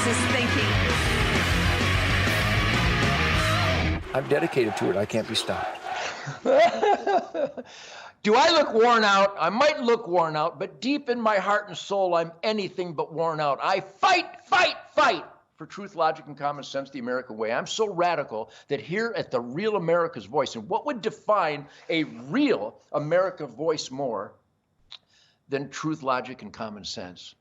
is thinking. I'm dedicated to it. I can't be stopped. Do I look worn out? I might look worn out, but deep in my heart and soul, I'm anything but worn out. I fight for truth, logic, and common sense, the American way. I'm so radical that here at the Real America's Voice, and what would define a real America voice more than truth, logic, and common sense?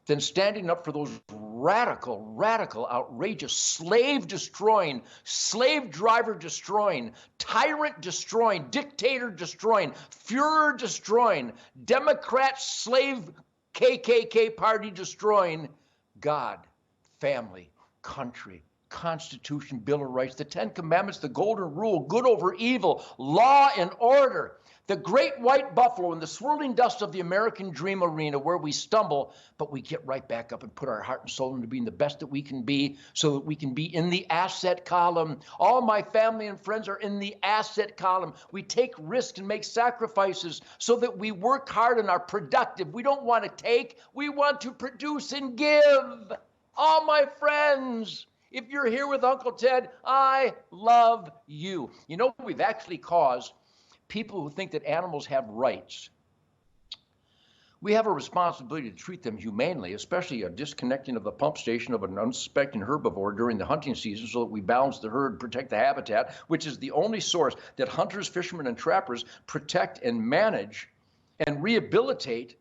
Than standing up for those radical, outrageous, slave-destroying, slave-driver-destroying, tyrant-destroying, dictator-destroying, Führer-destroying, Democrat, slave, KKK party-destroying, God, family, country, Constitution, Bill of Rights, the Ten Commandments, the Golden Rule, good over evil, law and order, the great white buffalo in the swirling dust of the American dream arena where we stumble, but we get right back up and put our heart and soul into being the best that we can be so that we can be in the asset column. All my family and friends are in the asset column. We take risks and make sacrifices so that we work hard and are productive. We don't want to take, we want to produce and give. All my friends, if you're here with Uncle Ted, I love you. You know, we've actually caused people who think that animals have rights. We have a responsibility to treat them humanely, especially a disconnecting of the pump station of an unsuspecting herbivore during the hunting season so that we balance the herd, protect the habitat, which is the only source that hunters, fishermen, and trappers protect and manage and rehabilitate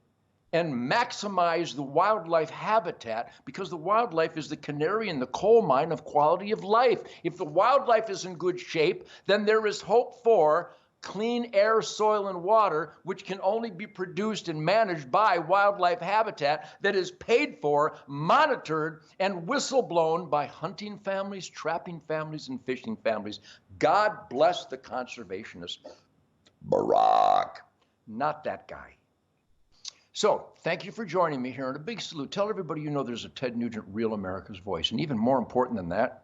and maximize the wildlife habitat, because the wildlife is the canary in the coal mine of quality of life. If the wildlife is in good shape, then there is hope for clean air, soil, and water, which can only be produced and managed by wildlife habitat that is paid for, monitored, and whistleblown by hunting families, trapping families, and fishing families. God bless the conservationist. Barack. Not that guy. So, thank you for joining me here, and a big salute. Tell everybody you know there's a Ted Nugent Real America's Voice, and even more important than that,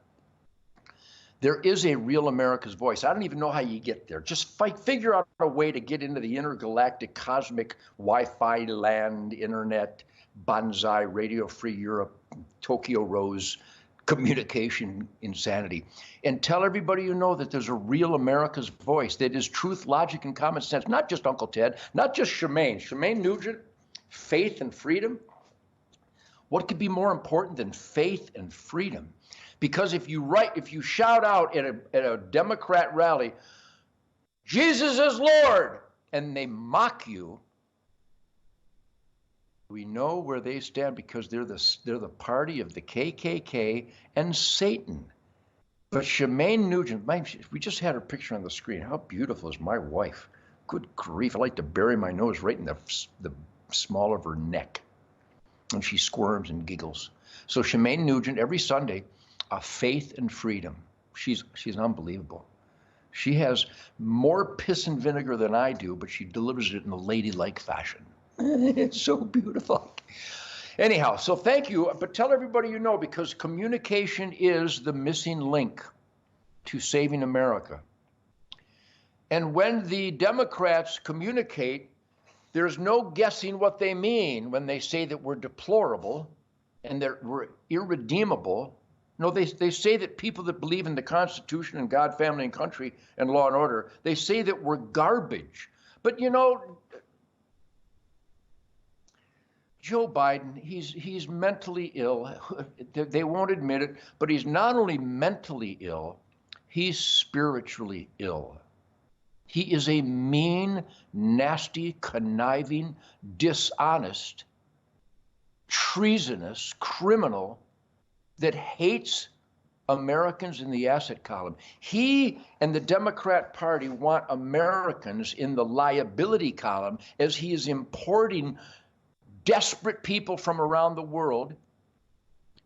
there is a Real America's Voice. I don't even know how you get there. Just figure out a way to get into the intergalactic, cosmic, Wi-Fi land, internet, bonsai, Radio Free Europe, Tokyo Rose, communication insanity. And tell everybody you know that there's a Real America's Voice that is truth, logic, and common sense. Not just Uncle Ted, not just Shemaine Nugent, faith and freedom. What could be more important than faith and freedom? Because if you shout out at a Democrat rally, Jesus is Lord, and they mock you, we know where they stand because they're the party of the KKK and Satan. But Shemaine Nugent, we just had her picture on the screen. How beautiful is my wife? Good grief, I like to bury my nose right in the small of her neck. And she squirms and giggles. So Shemaine Nugent, every Sunday, faith and freedom. She's unbelievable. She has more piss and vinegar than I do, but she delivers it in a ladylike fashion. It's so beautiful. Anyhow, so thank you, but tell everybody you know, because communication is the missing link to saving America. And when the Democrats communicate, there's no guessing what they mean when they say that we're deplorable and that we're irredeemable. No, they say that people that believe in the Constitution and God, family, and country, and law and order, they say that we're garbage. But you know, Joe Biden, he's mentally ill. They won't admit it, but he's not only mentally ill, he's spiritually ill. He is a mean, nasty, conniving, dishonest, treasonous criminal that hates Americans in the asset column. He and the Democrat Party want Americans in the liability column as he is importing desperate people from around the world,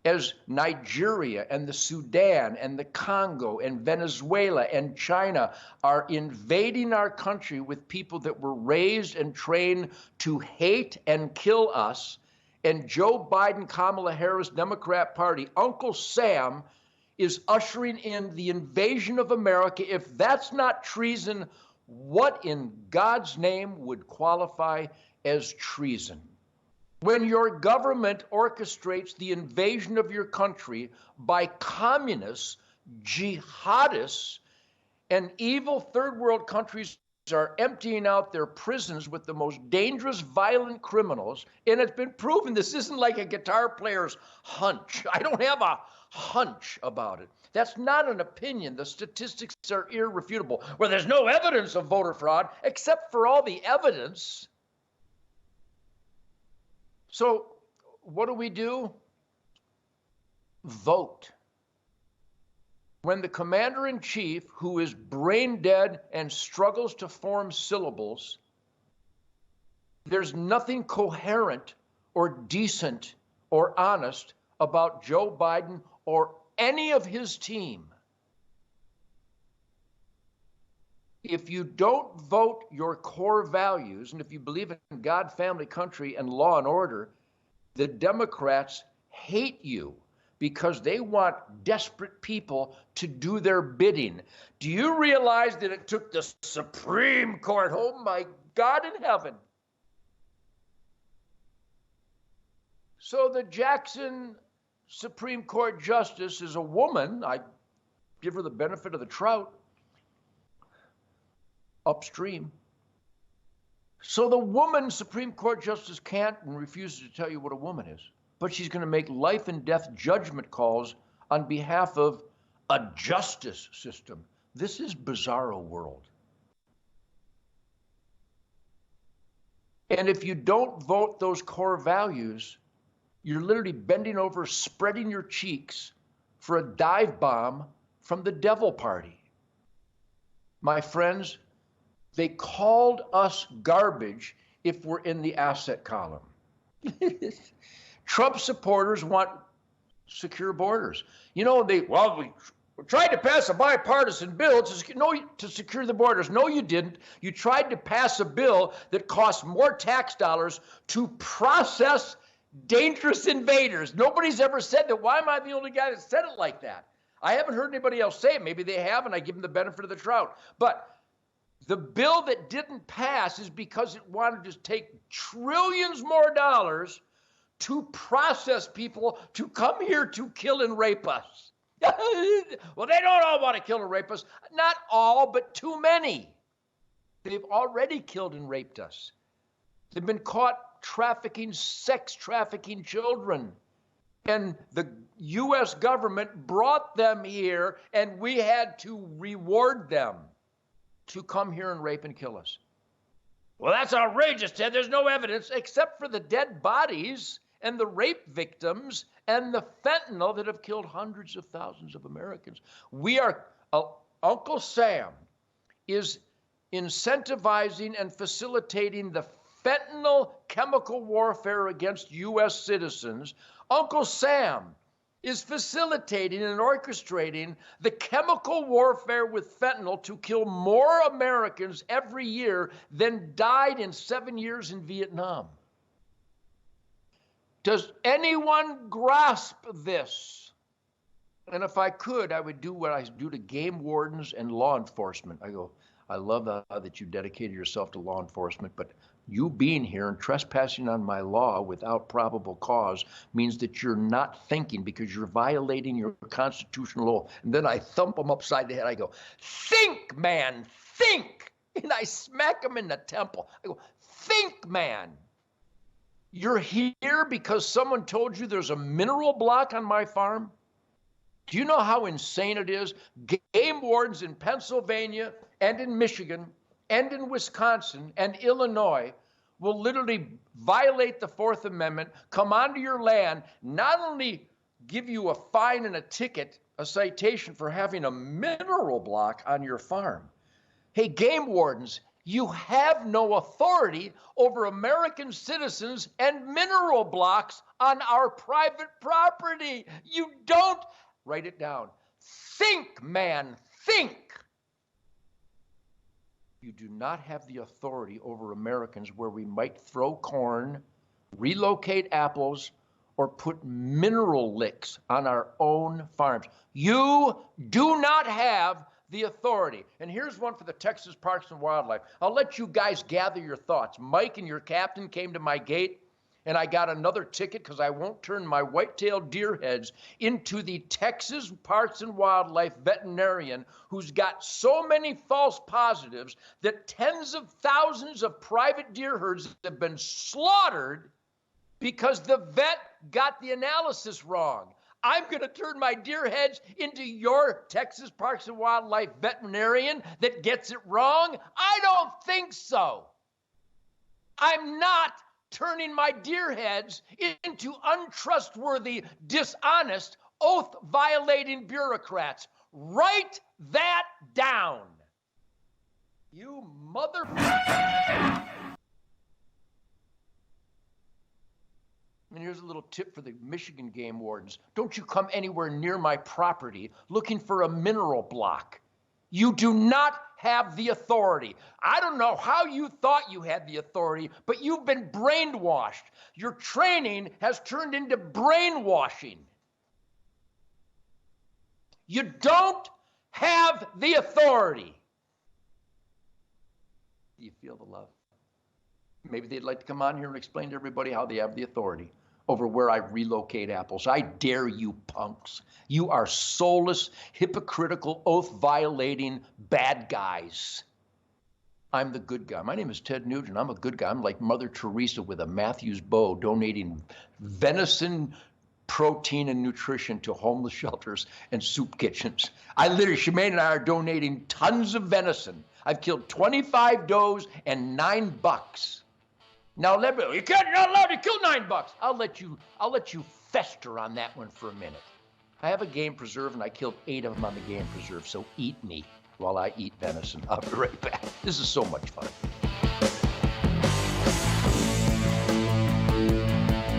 as Nigeria and the Sudan and the Congo and Venezuela and China are invading our country with people that were raised and trained to hate and kill us. And Joe Biden, Kamala Harris, Democrat Party, Uncle Sam is ushering in the invasion of America. If that's not treason, what in God's name would qualify as treason? When your government orchestrates the invasion of your country by communists, jihadists, and evil third world countries are emptying out their prisons with the most dangerous, violent criminals, and it's been proven this isn't like a guitar player's hunch. I don't have a hunch about it. That's not an opinion. The statistics are irrefutable. Well, there's no evidence of voter fraud except for all the evidence. So what do? Vote. When the commander-in-chief, who is brain dead and struggles to form syllables, there's nothing coherent or decent or honest about Joe Biden or any of his team. If you don't vote your core values, and if you believe in God, family, country, and law and order, the Democrats hate you because they want desperate people to do their bidding. Do you realize that it took the Supreme Court, oh my God in heaven? So the Jackson Supreme Court Justice is a woman. I give her the benefit of the trout upstream. So the woman Supreme Court Justice can't and refuses to tell you what a woman is. But she's going to make life and death judgment calls on behalf of a justice system. This is bizarro world. And if you don't vote those core values, you're literally bending over, spreading your cheeks for a dive bomb from the devil party. My friends, they called us garbage if we're in the asset column. Trump supporters want secure borders. You know, we tried to pass a bipartisan bill to secure the borders. No, you didn't. You tried to pass a bill that costs more tax dollars to process dangerous invaders. Nobody's ever said that. Why am I the only guy that said it like that? I haven't heard anybody else say it. Maybe they have, and I give them the benefit of the doubt. But the bill that didn't pass is because it wanted to take trillions more dollars to process people to come here to kill and rape us. Well, they don't all want to kill and rape us. Not all, but too many. They've already killed and raped us. They've been caught sex trafficking children. And the U.S. government brought them here, and we had to reward them to come here and rape and kill us. Well, that's outrageous, Ted. There's no evidence except for the dead bodies and the rape victims and the fentanyl that have killed hundreds of thousands of Americans. Uncle Sam is incentivizing and facilitating the fentanyl chemical warfare against U.S. citizens. Uncle Sam is facilitating and orchestrating the chemical warfare with fentanyl to kill more Americans every year than died in 7 years in Vietnam. Does anyone grasp this? And if I could, I would do what I do to game wardens and law enforcement. I love that you dedicated yourself to law enforcement, but you being here and trespassing on my law without probable cause means that you're not thinking because you're violating your constitutional law. And then I thump them upside the head. I go, think, man, think. And I smack them in the temple. I go, think, man. You're here because someone told you there's a mineral block on my farm? Do you know how insane it is? Game wardens in Pennsylvania and in Michigan and in Wisconsin and Illinois will literally violate the Fourth Amendment, come onto your land, not only give you a fine and a ticket, a citation for having a mineral block on your farm. Hey, game wardens, you have no authority over American citizens and mineral blocks on our private property. You don't. Write it down. Think, man, think. You do not have the authority over Americans where we might throw corn, relocate apples, or put mineral licks on our own farms. You do not have the authority. And here's one for the Texas Parks and Wildlife. I'll let you guys gather your thoughts. Mike and your captain came to my gate And I got another ticket because I won't turn my white-tailed deer heads into the Texas Parks and Wildlife veterinarian who's got so many false positives that tens of thousands of private deer herds have been slaughtered because the vet got the analysis wrong. I'm going to turn my deer heads into your Texas Parks and Wildlife veterinarian that gets it wrong? I don't think so. I'm not turning my deer heads into untrustworthy, dishonest, oath-violating bureaucrats. Write that down. You mother... And here's a little tip for the Michigan game wardens. Don't you come anywhere near my property looking for a mineral block. You do not have the authority. I don't know how you thought you had the authority, but you've been brainwashed. Your training has turned into brainwashing. You don't have the authority. Do you feel the love? Maybe they'd like to come on here and explain to everybody how they have the authority over where I relocate apples. I dare you, punks. You are soulless, hypocritical, oath-violating bad guys. I'm the good guy. My name is Ted Nugent. I'm a good guy. I'm like Mother Teresa with a Mathews bow donating venison, protein, and nutrition to homeless shelters and soup kitchens. Shemaine and I are donating tons of venison. I've killed 25 does and 9 bucks. Now, you're not allowed to kill 9 bucks. I'll let you fester on that one for a minute. I have a game preserve, and I killed 8 of them on the game preserve, so eat me while I eat venison. I'll be right back. This is so much fun.